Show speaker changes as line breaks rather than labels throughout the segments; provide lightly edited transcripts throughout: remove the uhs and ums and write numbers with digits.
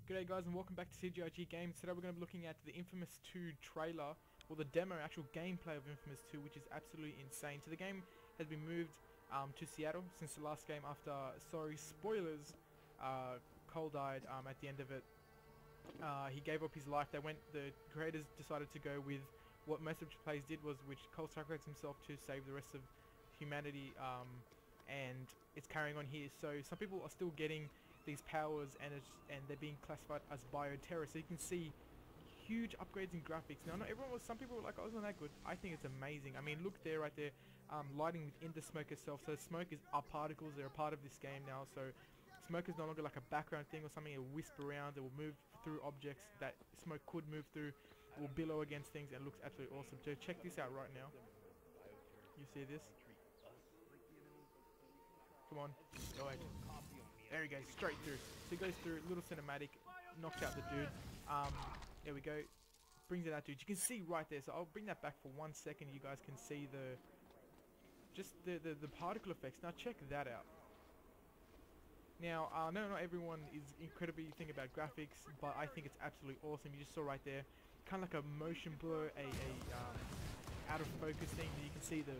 G'day guys and welcome back to CGIG Games. Today we're going to be looking at the Infamous 2 trailer, or the demo, actual gameplay of Infamous 2, which is absolutely insane. So the game has been moved to Seattle since the last game after, sorry, spoilers, Cole died at the end of it. He gave up his life. The creators decided to go with what most of the players did, was which Cole sacrificed himself to save the rest of humanity, and it's carrying on here. So some people are still getting these powers, and they're being classified as bioterror. So you can see huge upgrades in graphics. Now, not everyone was. Some people were like, "Oh, it's not that good." I think it's amazing. I mean, look there, right there, lighting within the smoke itself. So smoke are particles. They're a part of this game now. So smoke is no longer like a background thing or something. It will wisp around. It will move through objects that smoke could move through. It will billow against things, and it looks absolutely awesome. So check this out right now. You see this? Come on, go ahead. There he goes, straight through. So he goes through, little cinematic, knocks out the dude. There we go. Brings it out, dude. You can see right there. So I'll bring that back for 1 second. You guys can see the particle effects. Now check that out. Now, I know not everyone is incredibly thinking about graphics, but I think it's absolutely awesome. You just saw right there, kind of like a motion blur, out of focus thing. You can see the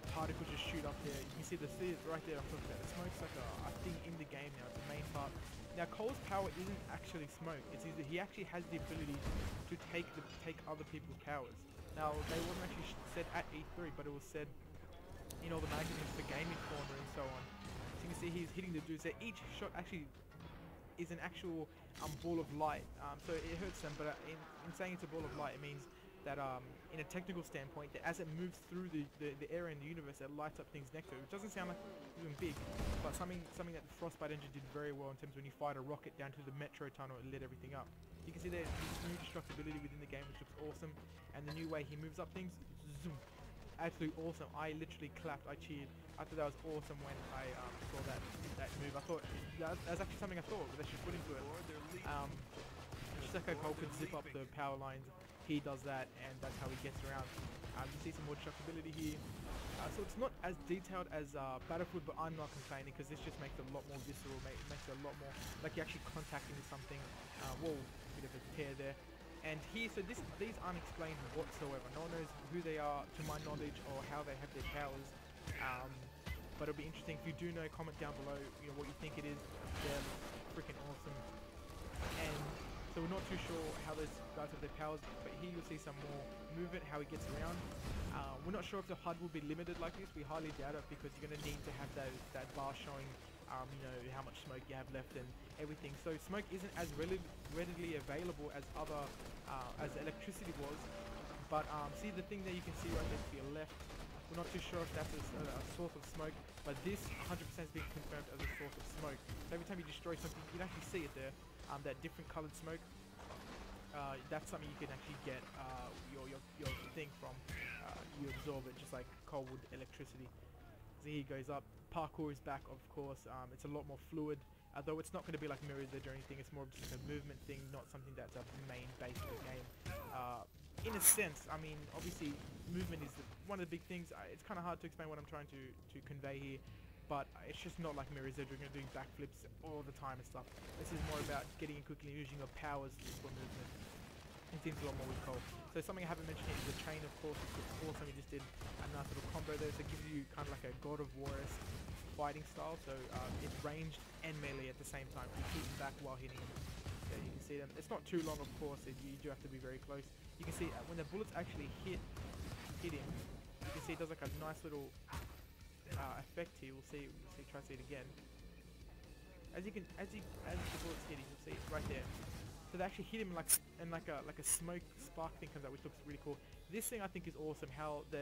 particles just shoot up there. You can see it right there. I'm talking about. The smoke's like a thing in the game now. It's the main part. Now Cole's power isn't actually smoke. It's either he actually has the ability to take other people's powers. Now they wasn't actually said at E3, but it was said in all the magazines for Gaming Corner and so on. So you can see he's hitting the dudes there. Each shot actually is an actual ball of light. So it hurts them, but in saying it's a ball of light, it means that in a technical standpoint, that as it moves through the area in the universe, it lights up things next to it, which doesn't sound like even big, but something that the Frostbite engine did very well in terms of when you fired a rocket down to the metro tunnel, it lit everything up. You can see there's new destructibility within the game, which looks awesome, and the new way he moves up things, zoom, absolutely awesome. I literally clapped, I cheered. I thought that was awesome when I saw that move. I thought that was actually something I thought they should put into it. Just like how Cole could zip up the power lines, he does that, and that's how he gets around. You see some more destructibility here. So it's not as detailed as Battlefield, but I'm not complaining because this just makes it a lot more visceral. It makes it a lot more like you're actually contacting with something. Whoa, bit of a tear there. And here, so these aren't explained whatsoever. No one knows who they are, to my knowledge, or how they have their powers. But it'll be interesting. If you do know, comment down below. You know what you think it is. They're freaking awesome. And so we're not too sure how those guys have their powers, but here you'll see some more movement, how he gets around. We're not sure if the HUD will be limited like this. We highly doubt it, because you're going to need to have that bar showing, you know, how much smoke you have left and everything. So smoke isn't as readily available as as electricity was. But see the thing that you can see right there to your left. We're not too sure if that's a source of smoke, but this 100% has been confirmed as a source of smoke. So every time you destroy something, you can actually see it there. That different colored smoke. That's something you can actually get your thing from. You absorb it just like Cole would electricity. So here he goes up. Parkour is back, of course. It's a lot more fluid, although it's not going to be like Mirror's Edge or anything. It's more of just a movement thing, not something that's a main base of the game. In a sense, I mean, obviously movement is one of the big things. It's kind of hard to explain what I'm trying to convey here, but it's just not like Mirror's Edge. We're going to do backflips all the time and stuff. This is more about getting in quickly and using your powers for movement. It seems a lot more with Cole. So something I haven't mentioned here is the chain, of course. It's awesome. He just did a nice little combo there. So it gives you kind of like a God of War-esque fighting style. So it's ranged and melee at the same time. You keep him back while hitting him. Yeah, you can see them. It's not too long, of course. You do have to be very close. You can see when the bullets actually hit him, you can see it does like a nice little effect here. We'll see. Try to see it again. As the bullets hit, you'll see it right there. So they actually hit him like a smoke spark thing comes out, which looks really cool. This thing I think is awesome. How the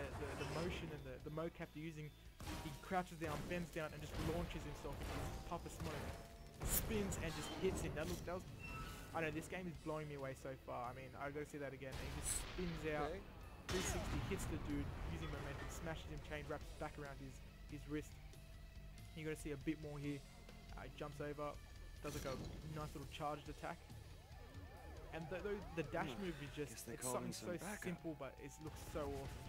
motion and the mocap they're using. He crouches down, bends down, and just launches himself into this puff of smoke. Spins and just hits him. That was. I know this game is blowing me away so far. I mean, I gotta see that again. And he just spins out, 360, hits the dude using momentum, smashes him, chain wraps back around his wrist. You gotta see a bit more here. He jumps over, does like a nice little charged attack. And the dash move is just, it's something so simple, but it looks so awesome.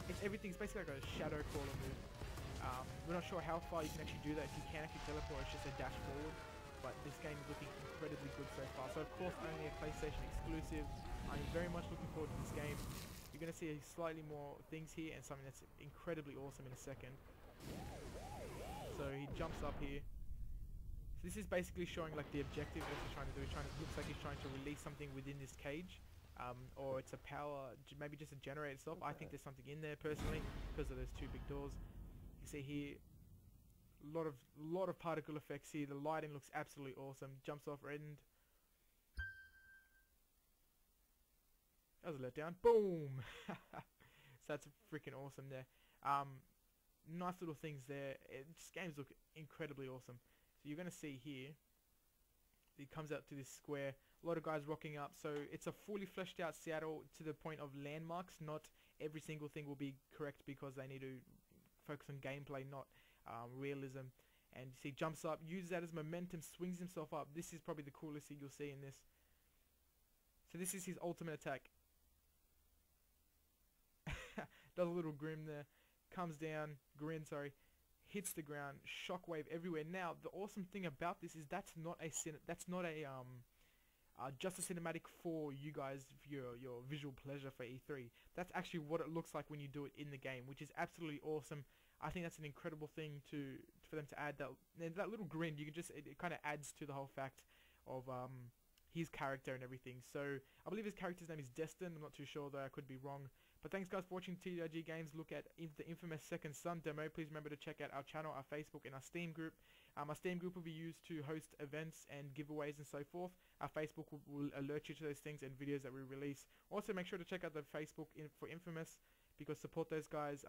It's everything. It's basically like a shadow crawler move. We're not sure how far you can actually do that. If you can actually teleport, it's just a dash forward. But game is looking incredibly good so far. So of course only a PlayStation exclusive. I'm very much looking forward to this game. You're going to see slightly more things here and something that's incredibly awesome in a second. So he jumps up here. So this is basically showing like the objective that he's trying to do. Looks like he's trying to release something within this cage. Or it's a power, maybe just a generator itself. I think there's something in there personally because of those two big doors. You see here, lot of particle effects here. The lighting looks absolutely awesome. Jumps off end. That was a letdown. Boom! So that's freaking awesome there. Nice little things there. This games look incredibly awesome. So you're gonna see here. It comes out to this square. A lot of guys rocking up. So it's a fully fleshed out Seattle to the point of landmarks. Not every single thing will be correct because they need to focus on gameplay, not realism. And you see, jumps up, uses that as momentum, swings himself up. This is probably the coolest thing you'll see in this. So this is his ultimate attack. Does a little grim there. Comes down, hits the ground, shockwave everywhere. Now, the awesome thing about this is that's not a just a cinematic for you guys, for your visual pleasure for E3. That's actually what it looks like when you do it in the game, which is absolutely awesome. I think that's an incredible thing for them to add that little grin. You can just it kind of adds to the whole fact of his character and everything. So I believe his character's name is Destin. I'm not too sure though. I could be wrong. But thanks guys for watching TRG Games. Look at the infamous Second Son demo. Please remember to check out our channel, our Facebook, and our Steam group. Our Steam group will be used to host events and giveaways and so forth. Our Facebook will alert you to those things and videos that we release. Also, make sure to check out the Facebook for Infamous because support those guys.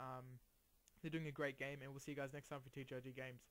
They're doing a great game, and we'll see you guys next time for TRG Games.